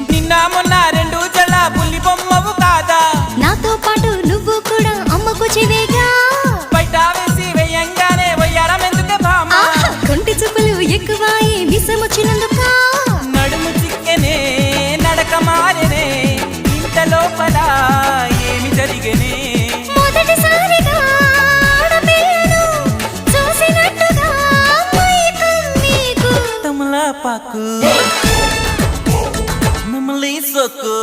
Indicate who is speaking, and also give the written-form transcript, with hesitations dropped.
Speaker 1: నిన్న మొన్న రెండు జడ పులి బొమ్మవు కాదా
Speaker 2: నాతో పాటు నువ్వు కూడా అమ్మకు చెవేగా
Speaker 1: బయట వేసి వెయ్యంగానే వయ్యారం ఎందుకే భామ
Speaker 2: కొంటి చూపులు ఎక్కువాయి విసమొచ్చినందుక
Speaker 1: నడుము చిక్కెనే నడక మారెనే ఇంత లోపల ఏమి జరిగనే
Speaker 2: మొదటిసారిగా ఆడపిల్లను చూసినట్టుగా మైకం నీకు
Speaker 1: తమలపాకు నమలి సొక్కు